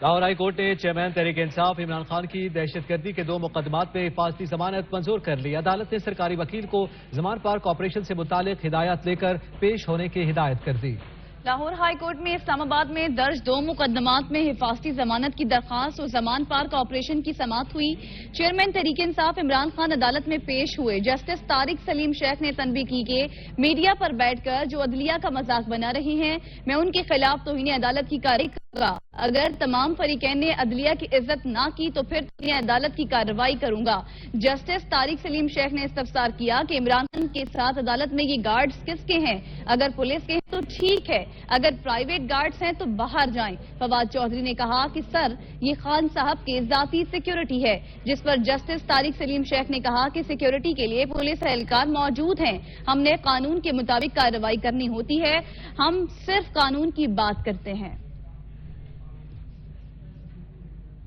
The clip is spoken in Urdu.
لاہور ہائی کورٹ نے چیئرمین تحریک انصاف عمران خان کی دہشت گردی کے 2 مقدمات پہ حفاظتی ضمانت منظور کر لی۔ عدالت نے سرکاری وکیل کو ضمان پارک آپریشن سے متعلق ہدایات لے کر پیش ہونے کی ہدایت کر دی۔ لاہور ہائی کورٹ میں اسلام آباد میں درج 2 مقدمات میں حفاظتی ضمانت کی درخواست اور ضمان پارک آپریشن کی سماعت ہوئی۔ چیئرمین تحریک انصاف عمران خان عدالت میں پیش ہوئے۔ جسٹس طارق سلیم شیخ نے تنبیہ کی کہ میڈیا پر بیٹھ کر جو عدلیہ کا مذاق بنا رہے ہیں، میں ان کے خلاف توہین عدالت کی کارروائی کروں گا۔ اگر تمام فریقین نے عدلیہ کی عزت نہ کی تو پھر توہین عدالت کی کارروائی کروں گا۔ جسٹس طارق سلیم شیخ نے استفسار کیا کہ عمران خان کے ساتھ عدالت میں یہ گارڈز کس کے ہیں؟ اگر پولیس کے ہیں تو ٹھیک ہے، اگر پرائیویٹ گارڈز ہیں تو باہر جائیں۔ فواد چودھری نے کہا کہ سر، یہ خان صاحب کے ذاتی سیکیورٹی ہے، جس پر جسٹس طارق سلیم شیخ نے کہا کہ سیکیورٹی کے لیے پولیس اہلکار موجود ہیں، ہم نے قانون کے مطابق کارروائی کرنی ہوتی ہے، ہم صرف قانون کی بات کرتے ہیں۔